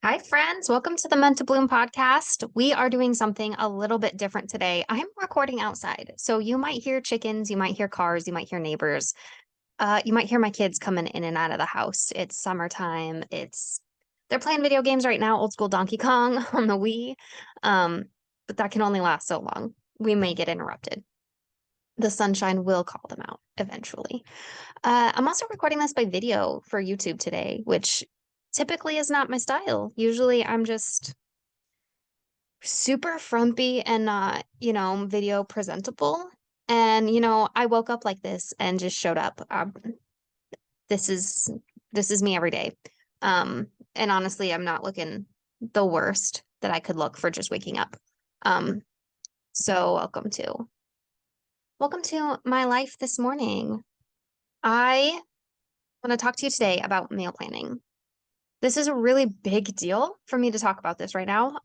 Hi, friends. Welcome to the Meant to Bloom podcast. We are doing something a little bit different today. I'm recording outside, so you might hear chickens, you might hear cars, you might hear neighbors. You might hear my kids coming in and out of the house. It's summertime. They're playing video games right now, old school Donkey Kong on the Wii. Um, but that can only last so long. We may get interrupted. The sunshine will call them out eventually. I'm also recording this by video for YouTube today, which typically is not my style. Usually I'm just super frumpy and not, video presentable. And, I woke up like this and just showed up. This is this is me every day. And honestly, I'm not looking the worst that I could look for just waking up. Um, so welcome to my life this morning. I want to talk to you today about meal planning. This is a really big deal for me to talk about this right now.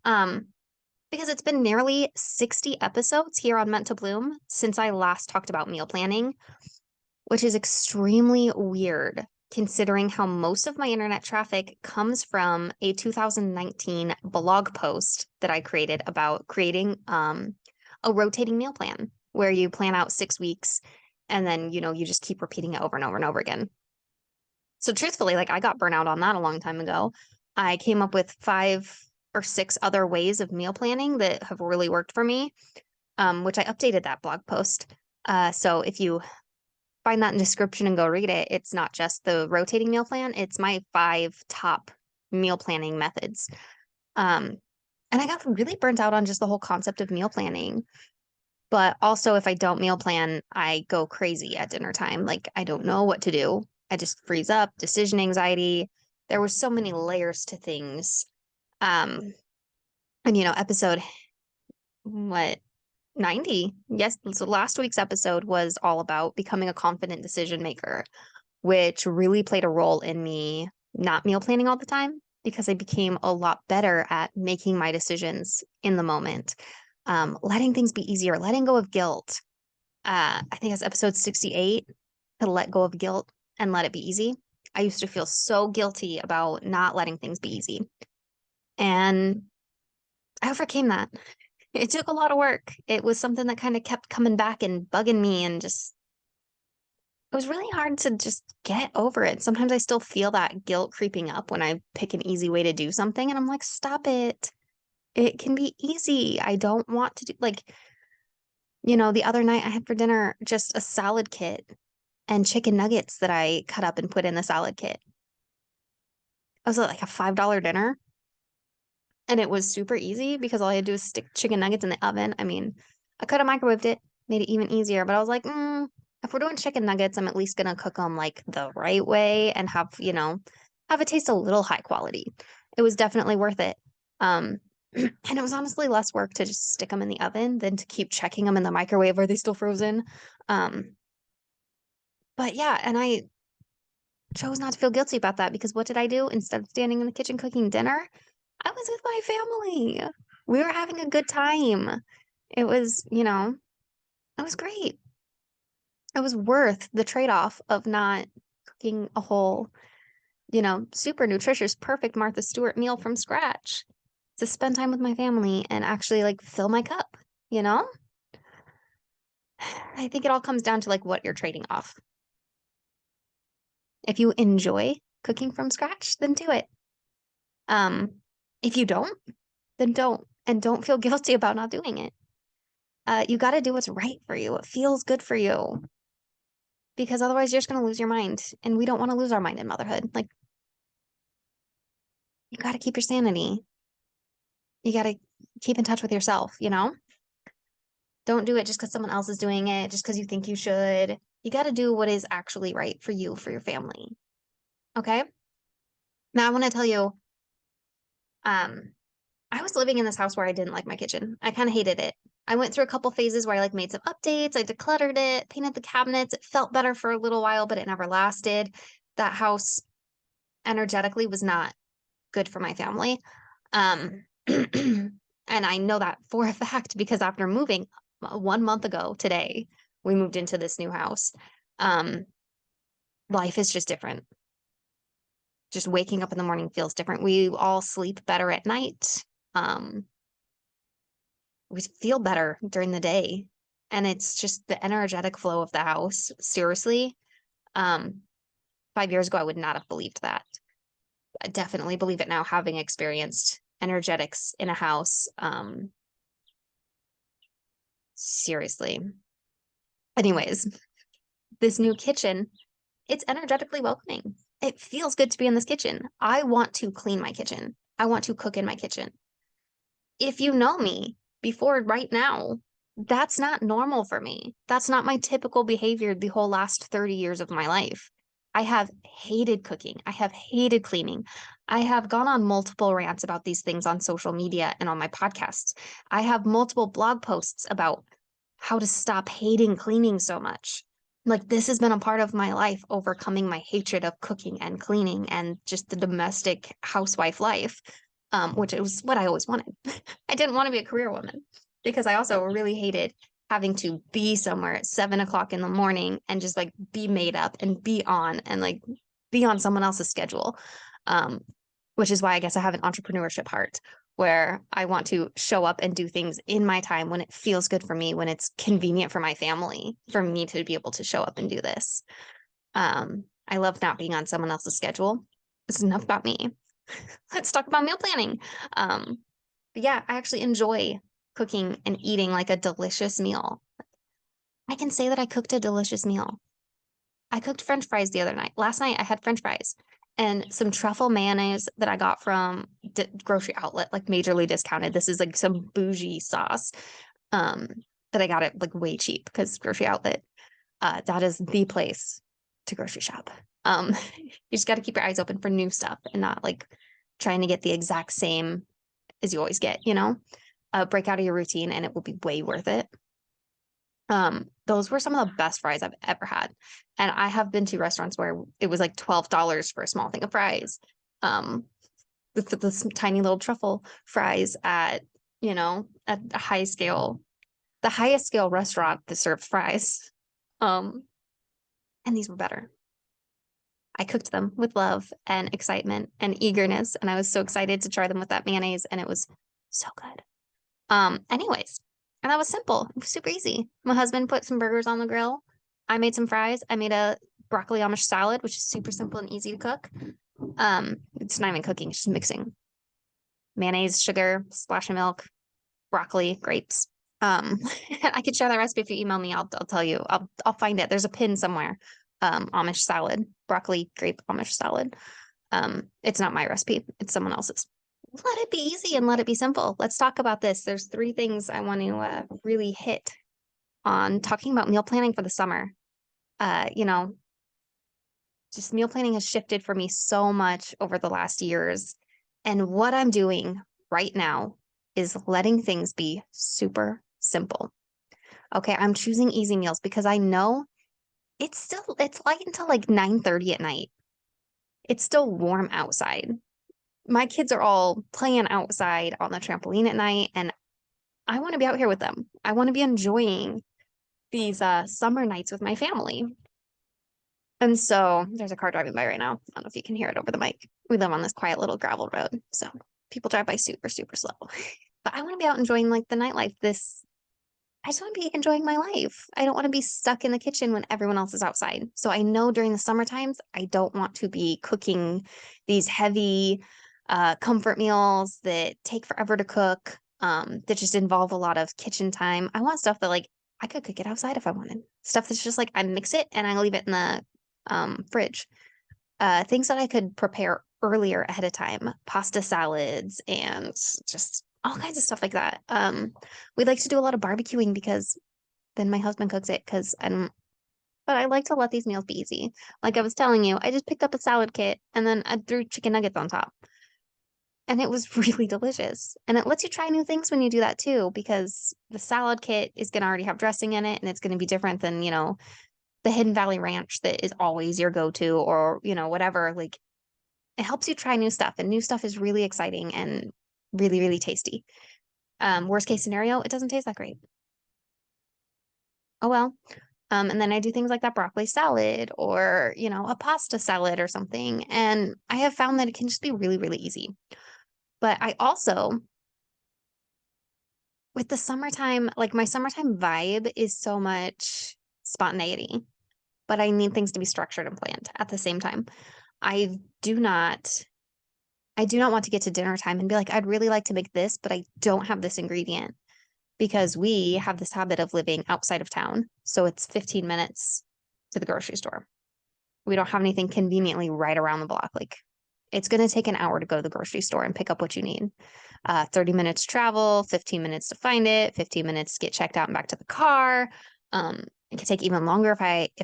Because it's been nearly 60 episodes here on Meant to Bloom since I last talked about meal planning, which is extremely weird considering how most of my internet traffic comes from a 2019 blog post that I created about creating a rotating meal plan where you plan out 6 weeks and then, you just keep repeating it over and over and over again. So truthfully, like I got burnt out on that a long time ago. I came up with 5 or 6 other ways of meal planning that have really worked for me, which I updated that blog post. So if you find that in the description and go read it, it's not just the rotating meal plan, it's my 5 top meal planning methods. And I got really burnt out on just the whole concept of meal planning. But also, if I don't meal plan, I go crazy at dinner time. Like, I don't know what to do. I just freeze up, decision anxiety. There were so many layers to things. Um, and episode what 90? Yes, so last week's episode was all about becoming a confident decision maker, which really played a role in me not meal planning all the time because I became a lot better at making my decisions in the moment. Letting things be easier, letting go of guilt. I think it's episode 68, to let go of guilt and let it be easy. I used to feel so guilty about not letting things be easy. And I overcame that. It took a lot of work. It was something that kind of kept coming back and bugging me and just it was really hard to just get over it. Sometimes I still feel that guilt creeping up when I pick an easy way to do something and I'm like, stop it. It can be easy. I don't want to do the other night I had for dinner just a salad kit and chicken nuggets that I cut up and put in the salad kit. It was like a $5 dinner. And it was super easy because all I had to do was stick chicken nuggets in the oven. I mean, I could have microwaved it, made it even easier, but I was like, if we're doing chicken nuggets, I'm at least gonna cook them like the right way and have it taste a little high quality. It was definitely worth it. And it was honestly less work to just stick them in the oven than to keep checking them in the microwave. Are they still frozen? Um, but yeah, and I chose not to feel guilty about that because what did I do? Instead of standing in the kitchen cooking dinner, I was with my family. We were having a good time. It was, it was great. It was worth the trade-off of not cooking a whole, super nutritious, perfect Martha Stewart meal from scratch to spend time with my family and actually like fill my cup, you know? I think it all comes down to like what you're trading off. If you enjoy cooking from scratch, then do it. Um, if you don't, then don't. And don't feel guilty about not doing it. You got to do what's right for you. What feels good for you. Because otherwise you're just going to lose your mind. And we don't want to lose our mind in motherhood. Like, you got to keep your sanity. You got to keep in touch with yourself, Don't do it just because someone else is doing it, just because you think you should. You got to do what is actually right for you, for your family. Okay? Now I want to tell you, um, I was living in this house where I didn't like my kitchen. I kind of hated it. I went through a couple phases where I like made some updates, I decluttered it, painted the cabinets. It felt better for a little while, but it never lasted. That house energetically was not good for my family. And I know that for a fact because after moving 1 month ago today, we moved into this new house. Um, Life is just different. Just waking up in the morning feels different. We all sleep better at night. We feel better during the day. And it's just the energetic flow of the house. Seriously. 5 years ago, I would not have believed that. I definitely believe it now, having experienced energetics in a house. Seriously. Anyways, this new kitchen, it's energetically welcoming. It feels good to be in this kitchen. I want to clean my kitchen. I want to cook in my kitchen. If you know me before right now, that's not normal for me. That's not my typical behavior the whole last 30 years of my life. I have hated cooking. I have hated cleaning. I have gone on multiple rants about these things on social media and on my podcasts. I have multiple blog posts about how to stop hating cleaning so much. Like, this has been a part of my life, overcoming my hatred of cooking and cleaning and just the domestic housewife life, which was what I always wanted. I didn't want to be a career woman because I also really hated having to be somewhere at 7 o'clock in the morning and just like be made up and be on and like be on someone else's schedule. Which is why I guess I have an entrepreneurship heart where I want to show up and do things in my time when it feels good for me, when it's convenient for my family, for me to be able to show up and do this. I love not being on someone else's schedule. It's enough about me. Let's talk about meal planning. But yeah, I actually enjoy cooking and eating like a delicious meal. I can say that I cooked a delicious meal. I cooked French fries the other night. Last night I had French fries and some truffle mayonnaise that I got from grocery outlet, like majorly discounted. This is like some bougie sauce. Um, that I got it like way cheap because grocery outlet, that is the place to grocery shop. You just got to keep your eyes open for new stuff and not like trying to get the exact same as you always get, break out of your routine and it will be way worth it. Those were some of the best fries I've ever had. And I have been to restaurants where it was like $12 for a small thing of fries. With this tiny little truffle fries at, at a high scale, the highest scale restaurant that serves fries. And these were better. I cooked them with love and excitement and eagerness, and I was so excited to try them with that mayonnaise, and it was so good. Anyways, and that was simple. It was super easy. My husband put some burgers on the grill. I made some fries. I made a broccoli Amish salad, which is super simple and easy to cook. It's not even cooking, it's just mixing mayonnaise, sugar, splash of milk, broccoli, grapes. I could share that recipe if you email me. I'll tell you. I'll find it. There's a pin somewhere. Amish salad, broccoli, grape Amish salad. It's not my recipe. It's someone else's. Let it be easy and let it be simple. Let's talk about this. There's 3 things I want to really hit on talking about meal planning for the summer. Just meal planning has shifted for me so much over the last years. And what I'm doing right now is letting things be super simple. Okay, I'm choosing easy meals because I know it's light until like 9:30 at night. It's still warm outside. My kids are all playing outside on the trampoline at night, and I want to be out here with them. I want to be enjoying these summer nights with my family. And so there's a car driving by right now. I don't know if you can hear it over the mic. We live on this quiet little gravel road, so people drive by super, super slow. But I want to be out enjoying like the nightlife. I just want to be enjoying my life. I don't want to be stuck in the kitchen when everyone else is outside. So I know during the summer times, I don't want to be cooking these heavy comfort meals that take forever to cook, that just involve a lot of kitchen time. I want stuff that like I could cook it outside if I wanted. Stuff that's just like I mix it and I leave it in the fridge. Things that I could prepare earlier ahead of time, pasta salads and just all kinds of stuff like that. We like to do a lot of barbecuing because then my husband cooks it but I like to let these meals be easy. Like I was telling you, I just picked up a salad kit and then I threw chicken nuggets on top. And it was really delicious. And it lets you try new things when you do that too, because the salad kit is going to already have dressing in it and it's going to be different than, the Hidden Valley Ranch that is always your go-to or, whatever. Like it helps you try new stuff and new stuff is really exciting and really, really tasty. Worst case scenario, it doesn't taste that great. Oh well. And then I do things like that broccoli salad or, a pasta salad or something. And I have found that it can just be really, really easy. But I also, with the summertime, like my summertime vibe is so much spontaneity, but I need things to be structured and planned at the same time. I do not, I do not want to get to dinner time and be like, I'd really like to make this, but I don't have this ingredient because we have this habit of living outside of town. So it's 15 minutes to the grocery store. We don't have anything conveniently right around the block. Like it's going to take an hour to go to the grocery store and pick up what you need. 30 minutes travel, 15 minutes to find it, 15 minutes to get checked out and back to the car. It could take even longer if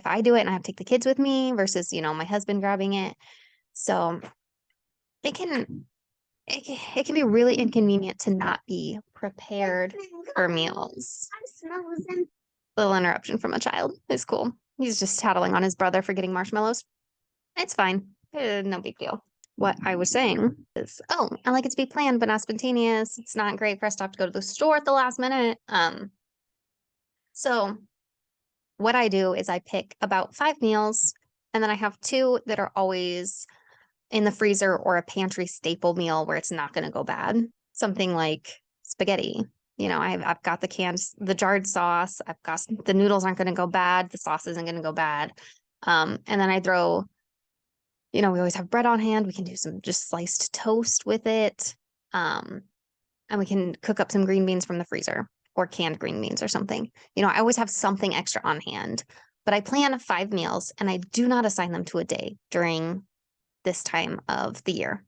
I do it and I have to take the kids with me versus, my husband grabbing it. So it can it can be really inconvenient to not be prepared for meals. Little interruption from a child is cool. He's just tattling on his brother for getting marshmallows. It's fine. No big deal. What I was saying is, I like it to be planned but not spontaneous. It's not great for us to have to go to the store at the last minute. So what I do is I pick about 5 meals, and then I have 2 that are always in the freezer or a pantry staple meal where it's not going to go bad. Something like spaghetti. I've got the jarred sauce. I've got the noodles aren't going to go bad. The sauce isn't going to go bad. And then I throw, we always have bread on hand. We can do some just sliced toast with it. And we can cook up some green beans from the freezer or canned green beans or something. I always have something extra on hand, but I plan 5 meals and I do not assign them to a day during this time of the year.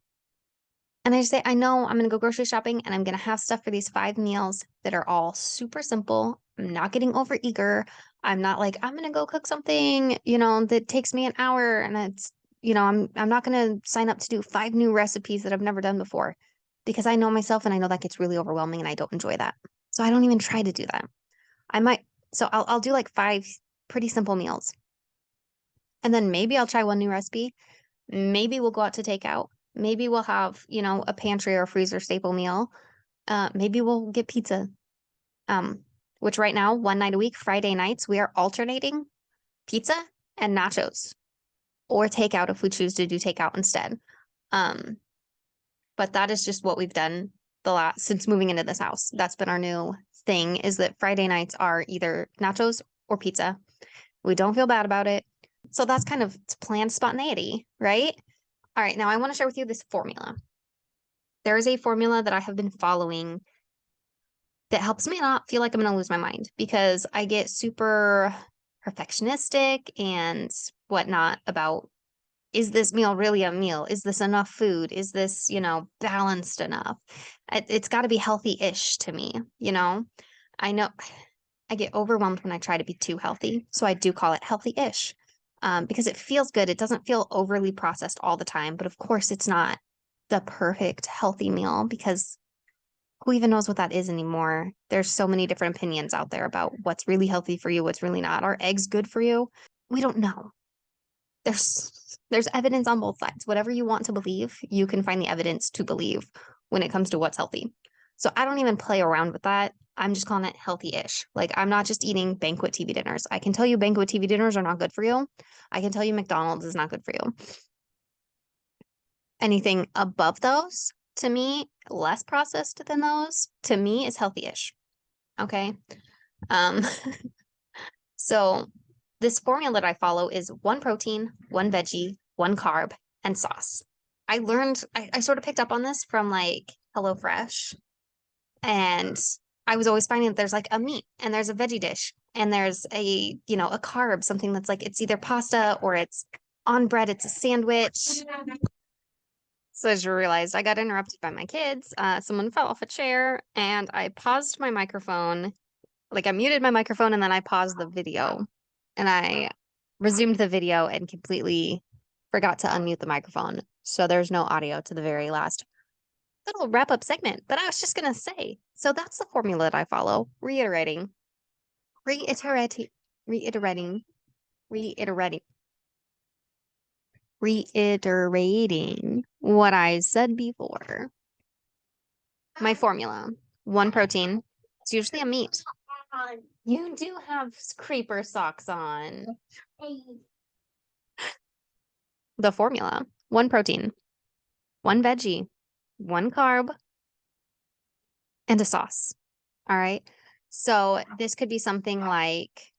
And I just say, I know I'm going to go grocery shopping and I'm going to have stuff for these 5 meals that are all super simple. I'm not getting over eager. I'm not like, I'm going to go cook something, that takes me an hour and it's, I'm not going to sign up to do 5 new recipes that I've never done before because I know myself and I know that gets really overwhelming and I don't enjoy that. So I don't even try to do that. I'll do like 5 pretty simple meals. And then maybe I'll try one new recipe. Maybe we'll go out to takeout. Maybe we'll have, a pantry or a freezer staple meal. Maybe we'll get pizza. Which right now, one night a week, Friday nights, we are alternating pizza and nachos or takeout if we choose to do takeout instead. But that is just what we've done since moving into this house. That's been our new thing is that Friday nights are either nachos or pizza. We don't feel bad about it. So that's kind of planned spontaneity, right? All right, now I want to share with you this formula. There is a formula that I have been following that helps me not feel like I'm going to lose my mind because I get super perfectionistic and whatnot about, is this meal really a meal? Is this enough food? Is this, balanced enough? It's got to be healthy-ish to me, I know I get overwhelmed when I try to be too healthy, so I do call it healthy-ish. Because it feels good. It doesn't feel overly processed all the time, but of course it's not the perfect healthy meal because who even knows what that is anymore? There's so many different opinions out there about what's really healthy for you, what's really not. Are eggs good for you? We don't know. There's evidence on both sides. Whatever you want to believe, you can find the evidence to believe when it comes to what's healthy. So I don't even play around with that. I'm just calling it healthy-ish. Like I'm not just eating banquet TV dinners. I can tell you banquet TV dinners are not good for you. I can tell you McDonald's is not good for you. Anything above those, to me, less processed than those, to me is healthy-ish. Okay. So this formula that I follow is 1 protein, 1 veggie, 1 carb, and sauce. I sort of picked up on this from like HelloFresh. And I was always finding that there's like a meat and there's a veggie dish and there's a carb, something that's like it's either pasta or it's on bread, it's a sandwich. So as you realized, I got interrupted by my kids. Someone fell off a chair and I paused my microphone. Like I muted my microphone and then I paused the video and I resumed the video and completely forgot to unmute the microphone. So there's no audio to the very last little wrap up segment. But I was just going to say, so that's the formula that I follow. Reiterating what I said before. My formula, 1 protein. It's usually a meat. You do have creeper socks on. The formula: 1 protein, 1 veggie, 1 carb, and a sauce. All right. So this could be something like,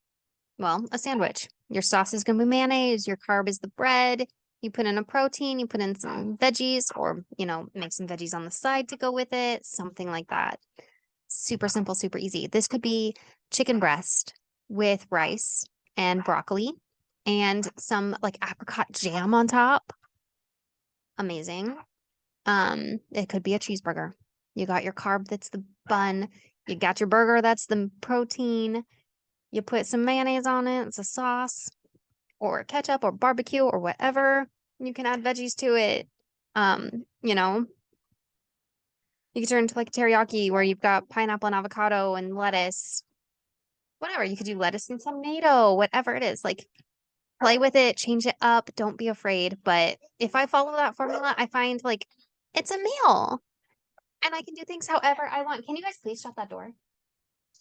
well, a sandwich. Your sauce is going to be mayonnaise. Your carb is the bread. You put in a protein, you put in some veggies, or, make some veggies on the side to go with it, something like that. Super simple, super easy. This could be chicken breast with rice and broccoli and some like apricot jam on top. Amazing. It could be a cheeseburger. You got your carb, that's the bun. You got your burger, that's the protein. You put some mayonnaise on it, it's a sauce, or ketchup or barbecue or whatever. You can add veggies to it. You can turn into like teriyaki where you've got pineapple and avocado and lettuce. Whatever. You could do lettuce and tomato, whatever it is. Like play with it, change it up. Don't be afraid. But if I follow that formula, I find like it's a meal and I can do things however I want. Can you guys please shut that door?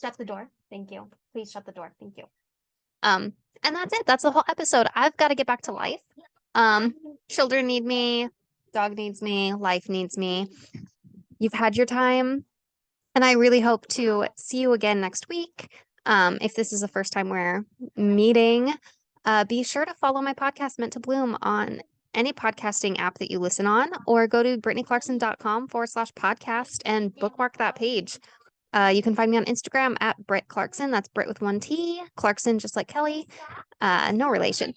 Shut the door. Thank you. Please shut the door. Thank you. And that's it. That's the whole episode. I've got to get back to life. Children need me, dog needs me, life needs me. You've had your time, and I really hope to see you again next week. If this is the first time we're meeting, be sure to follow my podcast, Meant to Bloom, on any podcasting app that you listen on, or go to brittanyclarkson.com/podcast and bookmark that page. You can find me on Instagram at Britt Clarkson. That's Britt with 1 T. Clarkson, just like Kelly. No relation.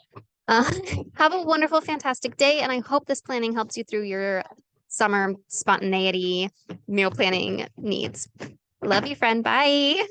Have a wonderful, fantastic day, and I hope this planning helps you through your summer spontaneity meal planning needs. Love you, friend. Bye.